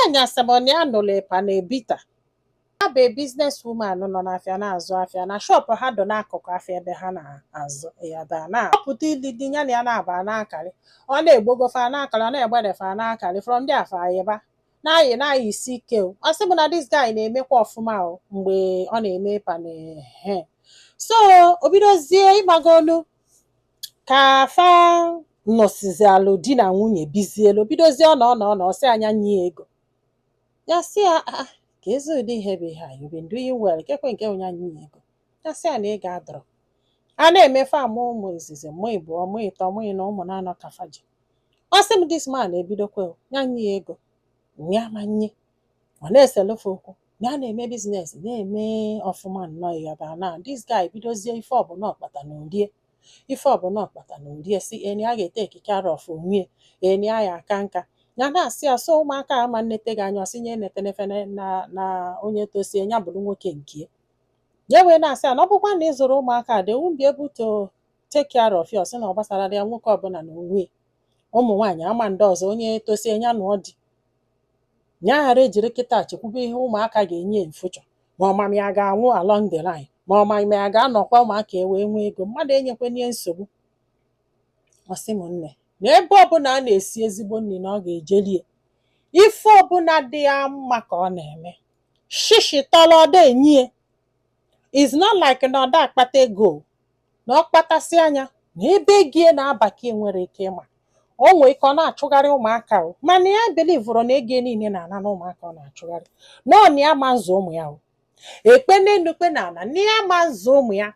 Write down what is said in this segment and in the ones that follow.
Nwaanyị Asamonia nụrụ Panebita. Ha bụ business woman nọ n'afịa na-azụ afịa na shop ha dọ n'akụkụ afịa ebe ha na-azụ ya da na apụta ili dị ya na ya na-aba n'akarị. Ọ na-egbogofe n'akarị, ọ na-egbedefe n'akarị from ndị afa ayịba na-ayị isi ike. Ọ sị m na this guy na-emekwa ọfụma mgbe ọ na-eme pane. So obidozie ịgbagolu ka fa nọsizialụ di na nwunye bizielu, obidozie ọ sị anya nye ego. Ya sị ya ka ezi ụdị ihe bụ ihe a, you been doing well, kekwe nke onye anyị nye ego. Ya sị ya na ị ga-adọrọ. A na-emefe amụ ụmụ izizi mụ ịbụọ mụ ịtọ mụ ịnọ ụmụ na-anọ kafaji. Ọ sị m this man ebidokwe ya nye ego nye ma nye. Ọ na-eselufe okwu ya na-eme biznes na-eme ọfụma nnọọ yọba na this guy bidozie ife ọbụla ọkpata na orie. Ife ọbụla ọkpata na orie si eni a ga-ete ekike arọ ọfụ onwe eni a ya aka nka. Ya na-asị ya so ụmụaka ama nnete gị anya ọsị nye netenefe na onye tosie ya bụrụ nwoke nke ya wee na-asị ya na ọ bụkwa na ịzụrụ ụmụaka they won't be able to take care of you. Ọsị na ọ gbasara ya nwoke ọbụla na onwe ụmụ nwaanyị ama ndị ọzọ onye tosie ya na ọ dị ya ghara ejiri kịta chekwube ihe ụmụaka ga-enye mfuchọ ma ọmami ya ga-anwụ along the line ma ọmami ya ga-anọkwa ụmụaka ewee nwee ego mmadụ enyekwenye nsogbu. Ọsị m nne na ebe ọbụla a na-esi ezigbo nri na ọ ga-ejelie ife ọbụla dị ya mma ka ọ na-eme shishi tọlọdọ enyi. Is not like na ọda akpata ego na ọ kpatasị anya na ebe gie na-abaki nwere ike ịma o nwee ike ọ na-achụgharị ụmụaka mana ya belivụrụ na ego niile na-ana na ụmụaka ọ na-achụgharị nọ na ya ma nzụ ụmụ ya ekpe n'enukpe na ana na ya ma nzụ ụmụ ya.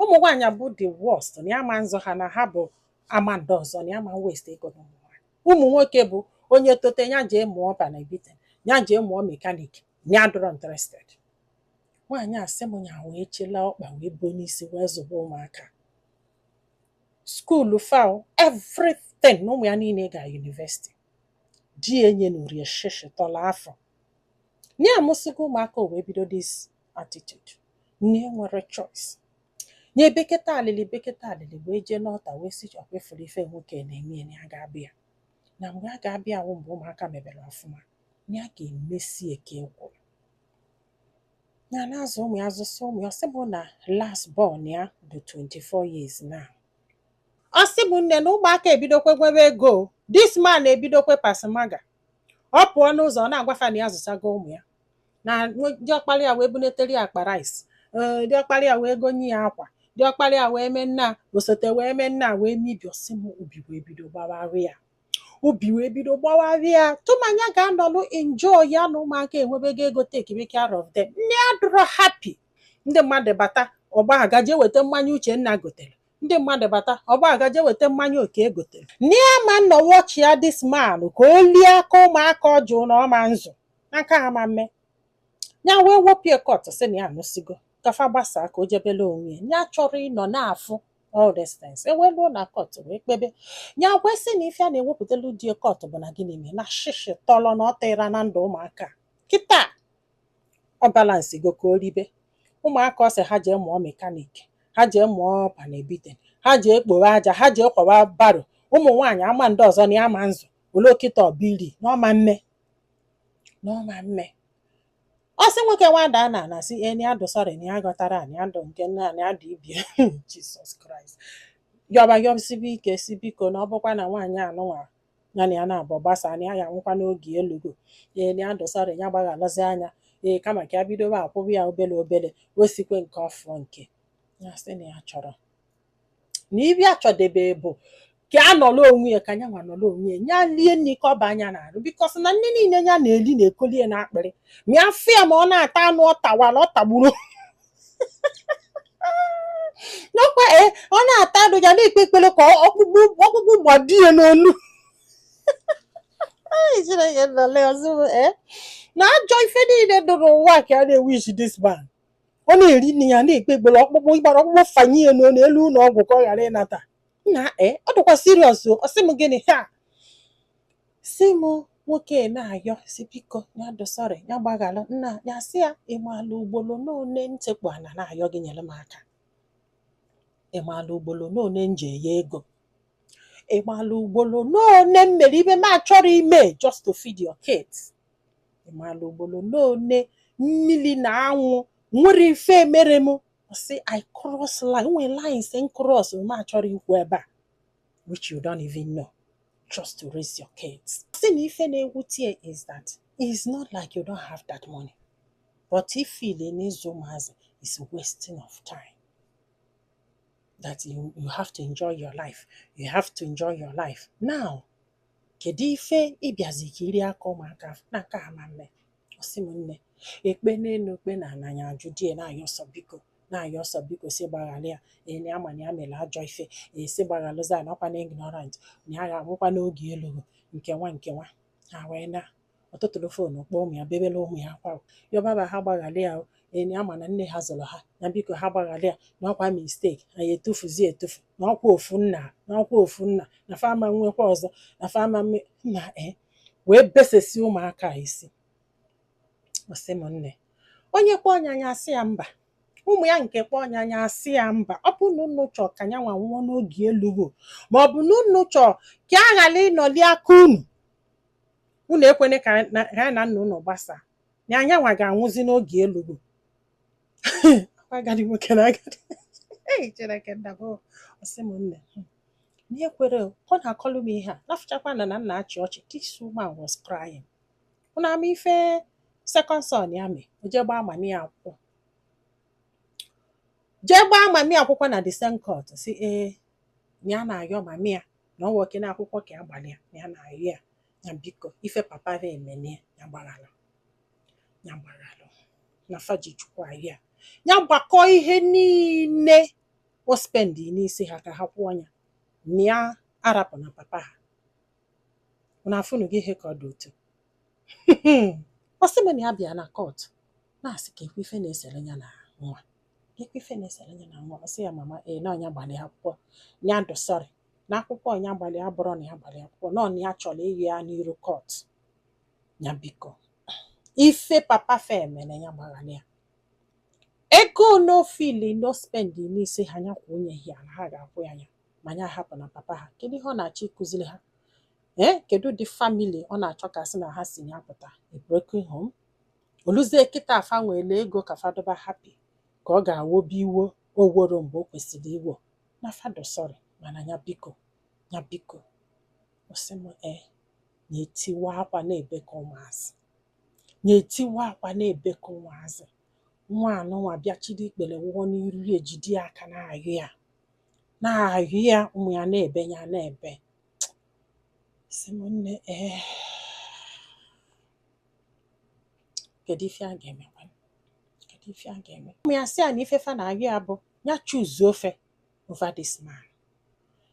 Ụmụ nwaanyị bụ the worst na ya ma nzụ ha na ha bụ ama ndị ọzọ na ya ma waste ego na ụmụ nwaanyị. Ụmụ nwoke bụ onye tote ya jee mụọ Panebita ya jee mụọ mekanik ya adọrọ interested. Nwaanyị asị m nya wee chela ọkpa wee bo n'isi wee zụba ụmụaka skuulu faụ everything na ụmụ ya niile ga university. Di enye n'orie shishi tọla afọ nye amụsịgo ụmụaka wee bido this attitude nne nwere choice nye beketa alili wee jee n'ọta wee si chọkwa ifuru ife nwoke na-eme ya ga-abịa na mgbe a ga-abịa awụ mgbe ụmụaka mebere ọfụma ya ga-emesi eke kwụrụ ya na-azụ ụmụ ya zụsị ụmụ ya. Ọsị bụ na last born ya bụ 24 years now. Ọsị bụ nne na ụmụaka ebidokwe gwebe ego this man ebidokwe pasimaga ọ pụọ n'ụzọ ọ na-agwafa na ya zụchago ụmụ ya na diọkpara ya wee bunetere ya akpa rice diọkpara ya wee gonye ya akwa diọkpara ya wee mee nna osote wee mee nna wee mebi. Ọsị m obi wee bido gbawara ya tụmanya ga-anọlụ enjoy ya na ụmụaka enwebego ego take care of them. Nne ya dụrọ happy. Ndị mmadụ bata ọgba agaje weta mmanya Uchenna gotere. Ndị mmadụ bata ọgba agaje weta mmanya Oke gotere. Nne ya ma nọ watch ya this man ka o lie aka ụmụaka ọjụ na ọma nzụ aka ha ma mme ya wee wopie kot sị na ya anụsigo kafa gbasaa ka o jebele onwe ya chọrọ ịnọ na-afụ all these things. Ewelu na kot wee kpebe ya wee sị na ife a na-ewepụtala di kot bụ na gịnị mee na shishi tọlọ na ọ tịra na ndụ ụmụaka kịta ọ balansi go ka o ribe. Ụmụaka ọ sị ha jee mụọ mekanik ha jee mụọ Panebita ha jee kpowe aja ha jee kwawa baro. Ụmụ nwaanyị ama ndị ọzọ na ya ma nzụ olokịta ọbili n'ọma mme. Ọsị nwoke nwada a na-anasị eni adụ sọrị na ya gọtara na ya dụ nke nna na ya dị ibie Jesus Christ yọbasibe ike si biko na ọ bụkwa na nwaanyị anụnwa ya na ya na-abụ gbasa na ya nwụkwa n'oge elugo eni adụ sọrị ya gbaghalọzi anya kama ka ya bidobe akwụbụ ya obele osikwe nke ọfụrụ nke ya sị na ya chọrọ na ibi achọdebe bụ ka a nọrọ onwe ya ka ya nwa nọrọ onwe ya lie nri ka ọ bụ anya na-arụ bikọs na nne niile ya na-eli na-ekolie na akpịrị ma ya fịa ma ọ na-ata anụ ọ tawara ọ tagburu n'ọkwa ọ na-ata anụ ya na-ekpe ekpere ka ọkpụkpụ gbadie n'olu na ajọ ife niile dị n'ụwa ka a na-ewish this man. Ọ na-eri nne ya na-ekpe ekpere ọkpụkpụ ịgbara ọkpụkpụ fanye ya n'olu elu ụlọ ọgwụ ka ọ ghara ịnata na ọ dịkwa serious. Ọsị m gịnị ha si m nwoke na-ayọ si biko ya dosọrị ya gbaghalụ nna ya sị ya ịmalụ ugboro n'one ntekpu ana na-ayọ gị nyere m aka ịmalụ ugboro n'one nje ya ego ịmalụ ugboro n'one mmere ibe m achọrọ ime just to feed your kids. ịmalụ ugboro n'one mmiri na anwụ nwere ife mere m sị I cross line, nwere lines m cross m achọrọ ikwu ebe a which you don't even know just to raise your kids. Sị na ife na-ewute is that it's not like you don't have that money, but if feeling is ụmụazị is wasting of time. That you have to enjoy your life. You have to enjoy your life. Now, kedu ife ịbịazi ka iri aka ụmụaka na nke ama mme ọsị m nne ekpe n'elu ekpe na ananya ajụ die na-ayọ ọsọ biko si gbaghalị ya enye ama na ya mere ajọ ife esi gbaghalụza anakwa na ignorant na ya ga-amụkwa n'oge elu nke nwa ha wee na ọtụtụrụ fonu kpọọ ụmụ ya bebela ụmụ ya akwa yọbaba ha gbaghalị ya enye ama na nne ha zụrụ ha na biko ha gbaghalị ya na ọkwa mistake anyị etufuzi etufu na ọkwa ofu nna na fama nwekwa ọzọ na fama nna wee besesi ụmụaka isi. Ọsị m nne onye kpọọ ọnyanya asị ya mba, ụmụ ya nke kpọọ ọnyanya asị ya mba, ọ bụ na unu chọọ ka nyanwa nwụọ n'oge elugo ma ọ bụ na unu chọọ ka a ghara ịnọli aka unu ekwene ka ha na nna unu gbasa na anyanwa ga-anwụzi n'oge elugo. agadi nwoke na agadi Chineke ndabụ. Ọsị m nne n'ihe kwere ọ na-akọlụ m ihe a nafụchakwa na nna achị ọchị. This woman was crying. Unu ama ife second son ya mee o jee gbaa mami akwụkwọ na the same court si ya na-ayọ mami ya na ọ nwoke na akwụkwọ ka ya gbalị ya na-ayọ ya biko ife papa ya emenie ya gbaghalụ na faji chukwu ahịa ya gbakọ ihe niile o spendi n'isi ha ka ha kwụọ ya na ya arapụ na papa ha. Unu afụnụ gị ihe ka ọ dị otu. Ọsị m na ya bịa na kọt na-asị ka ekwe ife na-esere ya na nwa. Ọsị ya mama na ọnya gbalị akwụkwọ ya dosọrị na akwụkwọ ọnya gbalị abụrọ na ya gbalị akwụkwọ na ọnya chọrọ iyi ya n'iru kọt ya biko ife papa fe mere ya gbaghalị ya ego no fili no spendi n'isi ha nya kwa onye ya na ha ga-akwụ ya ma ya hapụ na papa ha. Kedu ihe ọ na-achọ ịkụziri ha? Kedu dị famili ọ na-achọ ka sị na ha si ya pụta a broken home? Oluzie kịta afa nwere ego ka fadoba happy ka ọ ga-awobi iwo oworo mgbe o kwesịrị iwo na fado sorry mana ya biko ọsị m na-etiwa akwa na-ebekọ ụmụazị nwa anụnwa bịachiri ikpere wụọ n'iru ejide aka na-ahụ ya ụmụ ya na-ebe sị m nne kedu ife a ga-eme? Ụmụ ya sị a na ifefa na-ahụ ya bụ ya choose ofe over this man.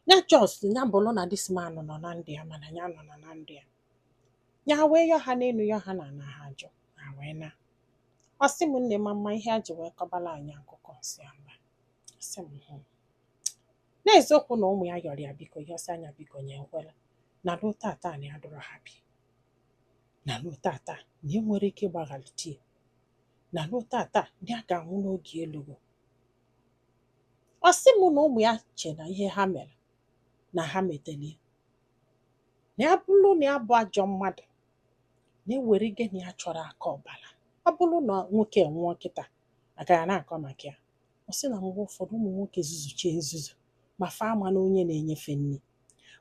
Ya just ya bụrụ na this man nọ na ndị ya mana ya nọ na ndị ya wee yọ ha n'elu yọ ha na ha ajụ ha wee na. Ọsị m nne mama ihe a ji wee kọbala anyị akụkọ nsị mba. Ọsị m n'eziokwu na ụmụ ya yọrọ ya biko ya ọsị anya biko nye nkwela na lụ tata na ya dụrụ happy na lụ tata na e nwere ike ịgbaghalite na lụ tata ndị a ga-anwụ n'oge elugo. Ọsị m na ụmụ ya che na ihe ha mere na ha meteli na ya bụrụ na ya bụ ajọ mmadụ na ewere ige na ya chọrọ aka ọbara. Ọ bụrụ na nwoke nwụọ kịta agaghị na-akọ maka ya. Ọsị na mgbe ụfọdụ ụmụ nwoke zuzuchie nzuzu ma fa ama na onye na-enyefe nri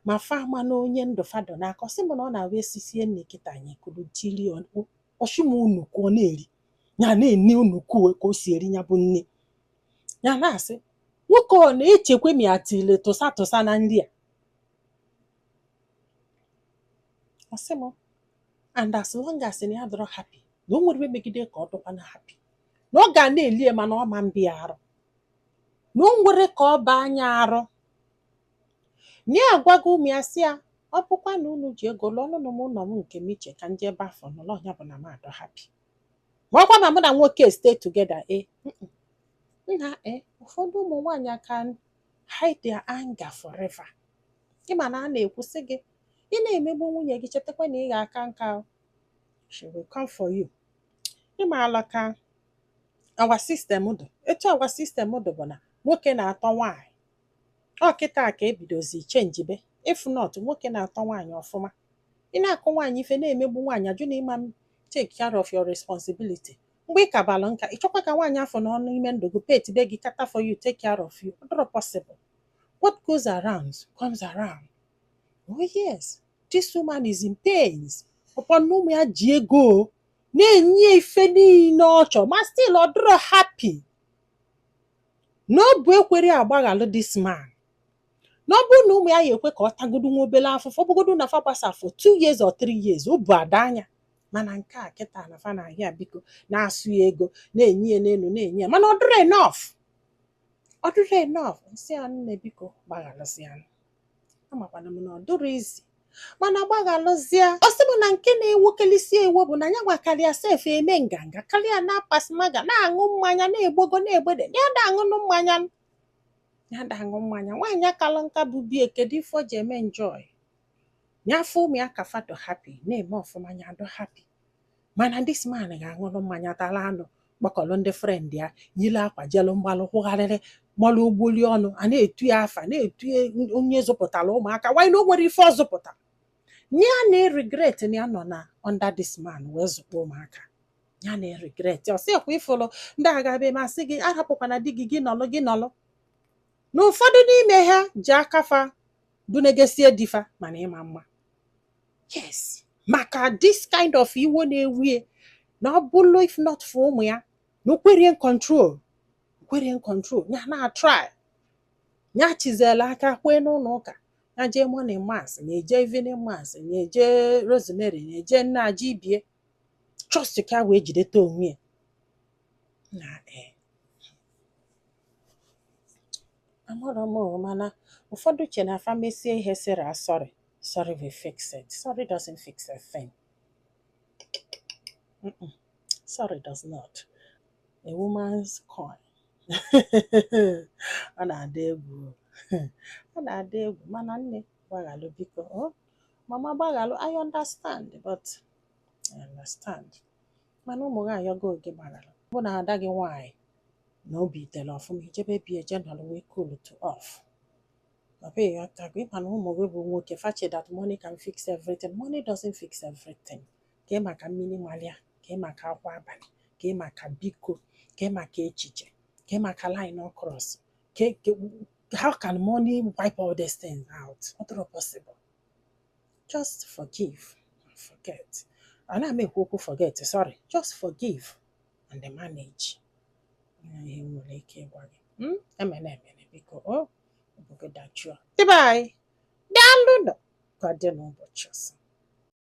ma fa ama na onye ndụ fado n'aka. Ọsị m na ọ na-awa esisie nne kịta anyị kụrụ tiri ọchụm unukwu ọ na-eri ya na-ene unukwu ka o si eri ya bụ nne ya na-asị nwoke ọ na-echekwe ma ya tile tụsa na nri a. Ọsị m and as long as na ya dọrọ happy na o nwere megide ka ọ dọkwa na happy na ọ ga na-elie mana ọ ma mbịa arụ na o nwere ka ọ baa anya arụ na ya agwago ụmụ ya sị ya ọ bụkwa na unu ji ego lụọ ọnụ m ụlọ m nke m iche ka ndị ebe afọ n'ụlọ ọnya bụ na m adọ happy ma ọkwa ma mụ na nwoke stay together nna ụfọdụ ụmụ nwaanyị can hide their anger forever. Ịma na a na-ekwusị gị ị na-emegbu nwunye gị chetakwa na ị ga-aka nka she will come for you. Ịma alaka our system dị etu our system dị bụ na nwoke na-atọ nwaanyị ọ kịta ka ebidozi chenjibe if not nwoke na-atọ nwaanyị ọfụma. Ị na-akụ nwaanyị ife na-emegbu nwaanyị ajụ na ịma take care of your responsibility. Mgbe ị kabalụ nka ị chọkwa ka nwaanyị afọ nọ n'ime ndụ gị pet be gị kata for you take care of you. Ọ dịrọ possible. What goes around comes around. Oh yes, this woman is in pains. Upon na ụmụ ya ji ego na-enye ife niile ọ chọrọ ma still ọ dịrọ happy. Na ọ bụ ekwere agbaghalụ this man. Na ọ bụrụ na ụmụ ya ekwe ka ọ tagodu nwa obele afụfụ, ọ bụgodu na fa gbasa for 2 years or 3 years, o bu ada anya. Mana nke a kịta na fa na-ahịa biko na-asụ ya ego na-enye ya n'elu na-enye ya mana ọ dịrọ enough. Ọ dịrọ enough. Nsị ya nne biko gbaghalụsị ya. Amakwana m na ọ dịrọ izi mana gbaghalụzie. Ọ sị m na nke na-ewokelisi ewo bụ na ya gwa karịa sef eme nganga karịa na-apasị maga na-aṅụ mmanya na-egbogo na-egbede ya da aṅụnụ mmanya ya da aṅụ mmanya. Nwaanyị akalụ nka bụ bie kedu ife o ji eme enjoy ya afọ ụmụ ya ka fado happy na-eme ọfụma ya do happy. Mana this man ga-aṅụrụ mmanya tala anụ gbakọrọ ndị friend ya yile akwa jelu mgbalụ kwụgharịrị malụ ogboli ọnụ a na-etu ya afa na-etu onye zụpụtara ụmụaka wanyị na o nwere ife ọ zụpụta ya na-regret na ya nọ na under this man wee zụkwa ụmụaka ya na-regret. Ọ sị ekwa ifụlụ ndị agabe masị gị arapụkwana di gị gị nọlụ gị nọlụ na ụfọdụ n'ime ha ji akafa dunegesie difa mana ịma mma. Yes, maka this kind of iwo na-ewie na ọ bụrụ if not for ụmụ ya na okwere control ya na-try ya chizela aka kwee n'ụlọ ụka ya jee morning mass na-eje evening mass na-eje rosemary na-eje nna aja ibie trust ka wee jideta onwe na amara m mana ụfọdụ che na afa mesie ihe sịrị sorry will fix it. Sorry doesn't fix a thing. Sorry does not. A woman's coin. Ọ na-adị egwu. Ọ na-adị egwu mana nne gbaghalụ biko. Oh, mama gbaghalụ I understand but I understand. Mana ụmụ gị ayọgo oge gbaghalụ. Ọ bụ na ada gị nwaanyị na obi tele ọfụma ijebe bie general wee cool to off. Papa ya tago ịma na ụmụ gị bụ nwoke fache that money can fix everything. Money doesn't fix everything. Ka ị maka mmiri malia, ka ị maka akwa abalị, ka ị maka biko, ka ị maka echiche, ka ị maka line or cross. How can money wipe all these things out? Not possible. Just forgive and forget. And I make people forget, sorry. Just forgive and then manage. Bye. Daalụ nọ ka dị n'ụbọchị ọzọ.